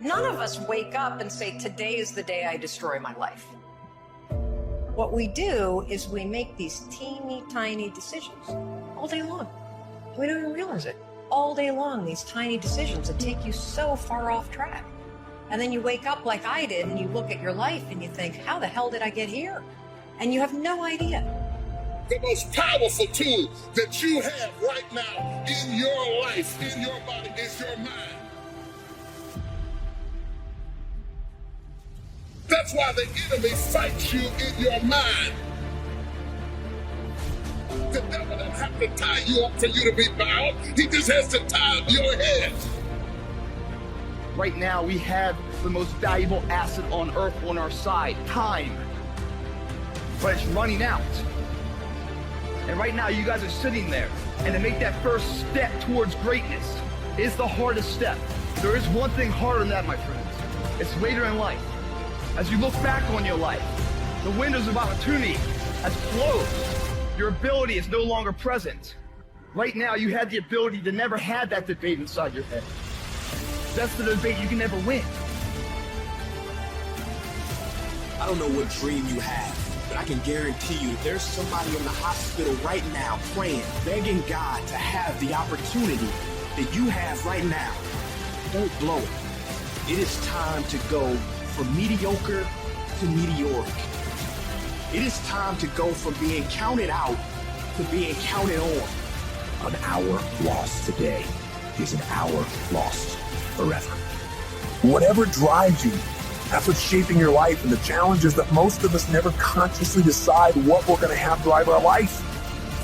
None of us wake up and say, today is the day I destroy my life. What we do is we make these teeny tiny decisions all day long. We don't even realize it. All day long, these tiny decisions that take you so far off track. And then you wake up like I did and you look at your life and you think, how the hell did I get here? And you have no idea. The most powerful tool that you have right now in your life, in your body, is your mind. That's why the enemy fights you in your mind. The devil doesn't have to tie you up for you to be bound. He just has to tie up your head. Right now, we have the most valuable asset on earth on our side, time. But it's running out. And right now, you guys are sitting there. And to make that first step towards greatness is the hardest step. There is one thing harder than that, my friends. It's later in life. As you look back on your life, the windows of opportunity has closed. Your ability is no longer present. Right now, you have the ability to never have that debate inside your head. That's the debate you can never win. I don't know what dream you have, but I can guarantee you there's somebody in the hospital right now praying, begging God to have the opportunity that you have right now. Don't blow it. It is time to go from mediocre to meteoric. It is time to go from being counted out to being counted on. An hour lost today is an hour lost forever. Whatever drives you, that's what's shaping your life, and the challenge is that most of us never consciously decide what we're going to have drive our life.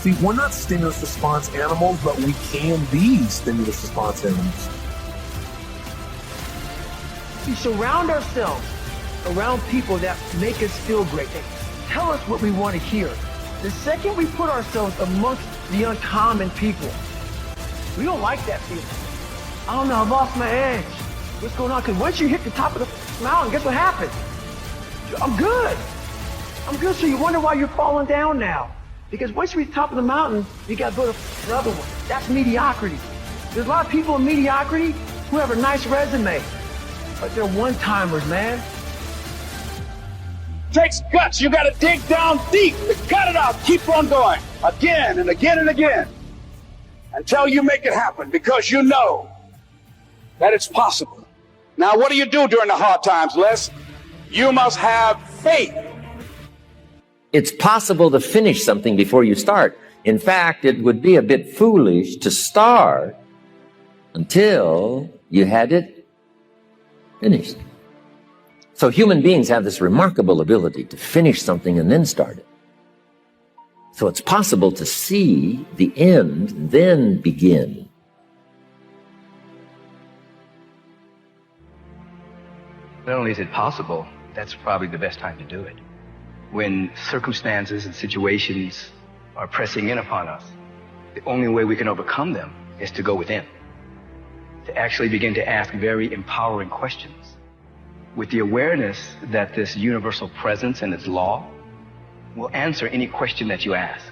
See, we're not stimulus response animals, but we can be stimulus response animals. We surround ourselves around people that make us feel great. They tell us what we want to hear. The second we put ourselves amongst the uncommon people, we don't like that feeling. I don't know, I lost my edge. What's going on? Because once you hit the top of the mountain, guess what happens? I'm good. I'm good, so you wonder why you're falling down now. Because once you reach the top of the mountain, you got to go to another one. That's mediocrity. There's a lot of people in mediocrity who have a nice resume, but they're one-timers, man. Takes guts. You got to dig down deep to cut it out. Keep on going again and again and again until you make it happen, because you know that it's possible. Now, what do you do during the hard times, Les? You must have faith. It's possible to finish something before you start. In fact, it would be a bit foolish to start until you had it finished. So human beings have this remarkable ability to finish something and then start it. So it's possible to see the end, then begin. Not only is it possible, that's probably the best time to do it. When circumstances and situations are pressing in upon us, the only way we can overcome them is to go within, to actually begin to ask very empowering questions, with the awareness that this universal presence and its law will answer any question that you ask.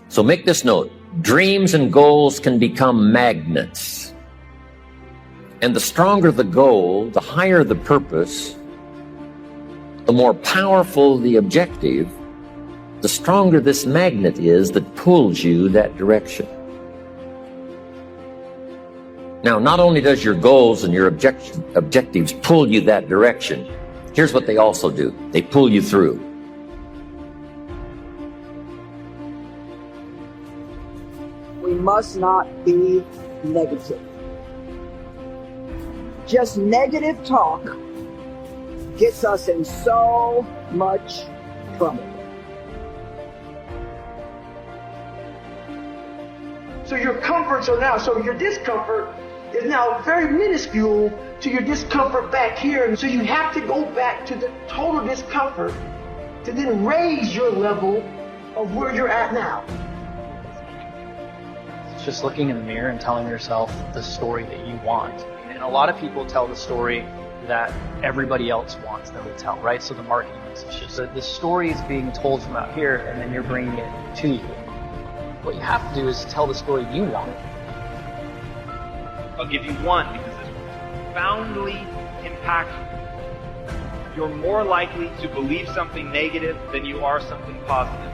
So make this note: dreams and goals can become magnets. And the stronger the goal, the higher the purpose, the more powerful the objective, the stronger this magnet is that pulls you that direction. Now, not only does your goals and your objectives pull you that direction, here's what they also do. They pull you through. We must not be negative. Just negative talk gets us in so much trouble. So your comforts are now, so your discomfort is now very minuscule to your discomfort back here. And so you have to go back to the total discomfort to then raise your level of where you're at now. It's just looking in the mirror and telling yourself the story that you want. And a lot of people tell the story that everybody else wants them to tell, right? So the marketing message is that the story is being told from out here and then you're bringing it to you. What you have to do is tell the story you want. I'll give you one because profoundly impactful. You're more likely to believe something negative than you are something positive.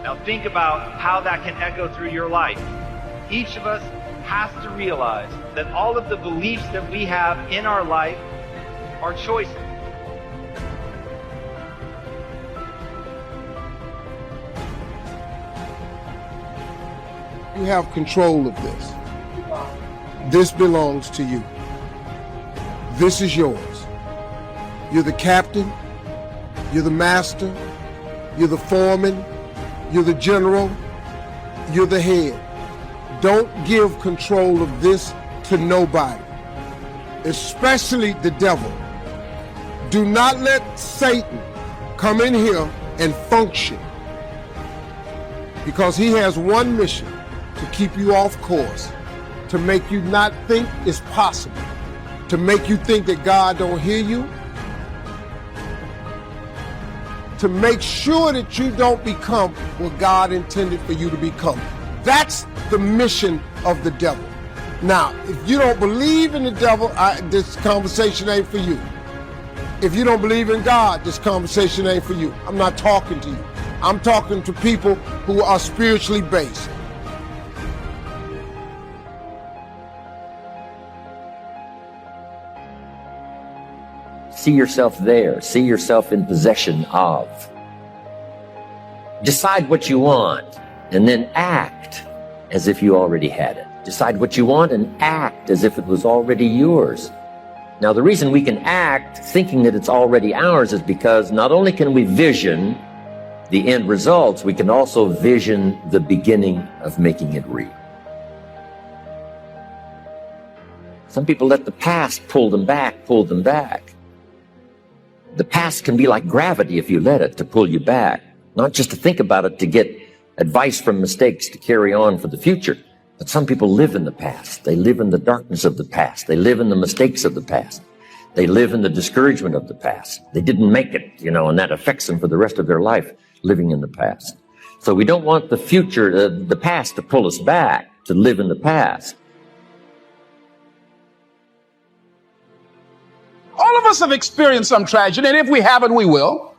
Now think about how that can echo through your life. Each of us has to realize that all of the beliefs that we have in our life are choices. You have control of this. This belongs to you. This is yours. You're the captain. You're the master. You're the foreman. You're the general. You're the head. Don't give control of this to nobody, especially the devil. Do not let Satan come in here and function, because he has one mission: to keep you off course, to make you not think it's possible, to make you think that God don't hear you, to make sure that you don't become what God intended for you to become. That's the mission of the devil. Now, if you don't believe in the devil, this conversation ain't for you. If you don't believe in God, this conversation ain't for you. I'm not talking to you. I'm talking to people who are spiritually based. See yourself there. See yourself in possession of. Decide what you want and then act as if you already had it. Decide what you want and act as if it was already yours. Now, the reason we can act thinking that it's already ours is because not only can we vision the end results, we can also vision the beginning of making it real. Some people let the past pull them back. The past can be like gravity if you let it, to pull you back. Not just to think about it, to get advice from mistakes to carry on for the future. But some people live in the past. They live in the darkness of the past. They live in the mistakes of the past. They live in the discouragement of the past. They didn't make it, and that affects them for the rest of their life, living in the past. So we don't want the future, the past, to pull us back, to live in the past. All of us have experienced some tragedy, and if we haven't, we will.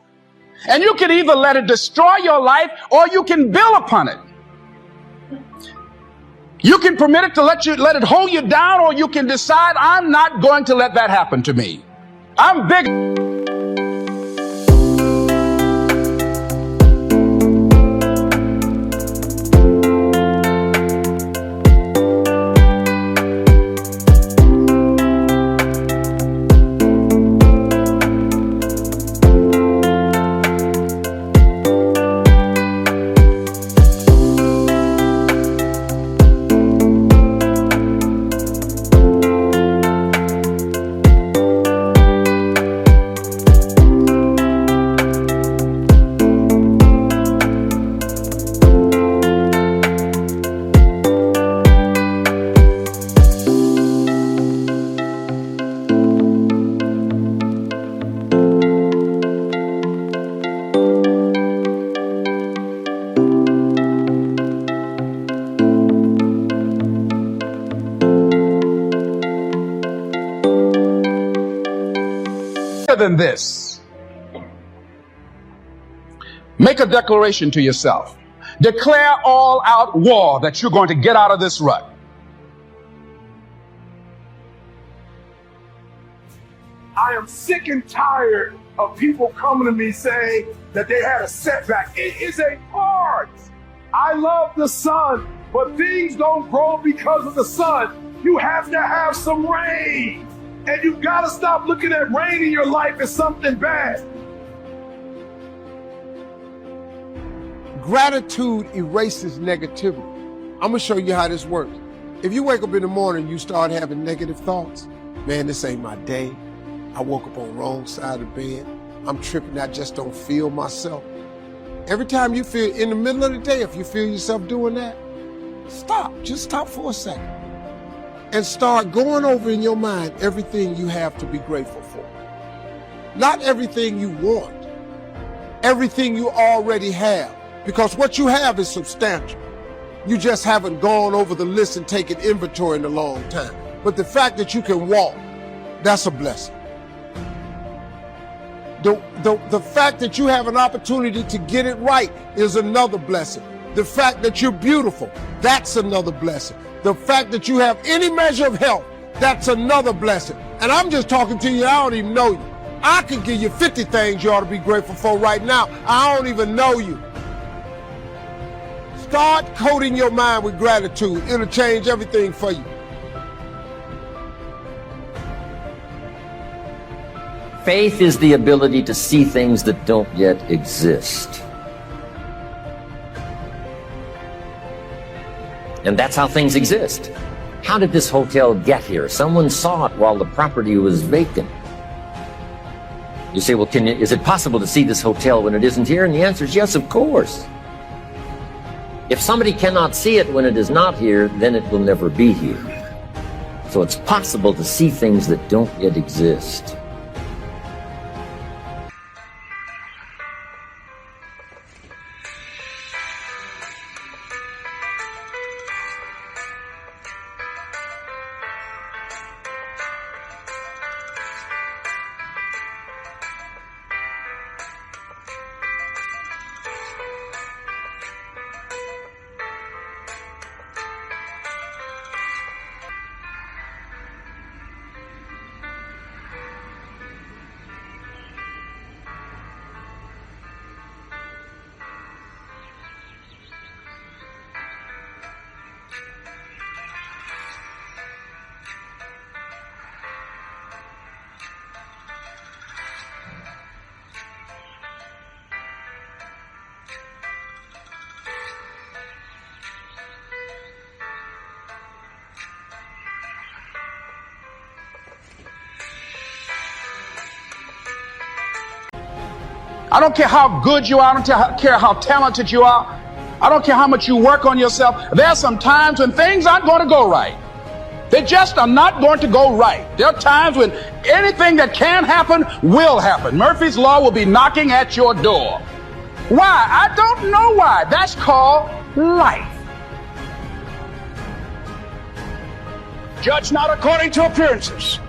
And you can either let it destroy your life, or you can build upon it. You can permit it to let it hold you down, or you can decide, I'm not going to let that happen to me. I'm big. Than this. Make a declaration to yourself. Declare all out war that you're going to get out of this rut. I am sick and tired of people coming to me saying that they had a setback. It is a part. I love the sun, but things don't grow because of the sun. You have to have some rain. And you've got to stop looking at rain in your life as something bad. Gratitude erases negativity. I'm going to show you how this works. If you wake up in the morning, you start having negative thoughts. Man, this ain't my day. I woke up on the wrong side of the bed. I'm tripping. I just don't feel myself. Every time you feel, in the middle of the day, if you feel yourself doing that, stop. Just stop for a second. And start going over in your mind everything you have to be grateful for. Not everything you want, everything you already have. Because what you have is substantial. You just haven't gone over the list and taken inventory in a long time. But the fact that you can walk, That's a blessing. The fact that you have an opportunity to get it right is another blessing. The fact that you're beautiful, that's another blessing. The fact that you have any measure of health, that's another blessing. And I'm just talking to you, I don't even know you. I could give you 50 things you ought to be grateful for right now. I don't even know you. Start coating your mind with gratitude. It'll change everything for you. Faith is the ability to see things that don't yet exist. And that's how things exist. How did this hotel get here? Someone saw it while the property was vacant. You say, well, is it possible to see this hotel when it isn't here? And the answer is yes, of course. If somebody cannot see it when it is not here, then it will never be here. So it's possible to see things that don't yet exist. I don't care how good you are. I don't care how talented you are. I don't care how much you work on yourself. There are some times when things aren't going to go right. They just are not going to go right. There are times when anything that can happen will happen. Murphy's Law will be knocking at your door. Why? I don't know why. That's called life. Judge not according to appearances.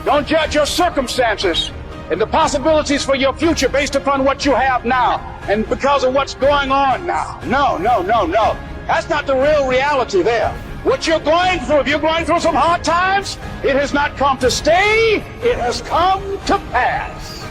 Don't judge your circumstances and the possibilities for your future based upon what you have now and because of what's going on now. No. That's not the real reality there. What you're going through, if you're going through some hard times, it has not come to stay, it has come to pass.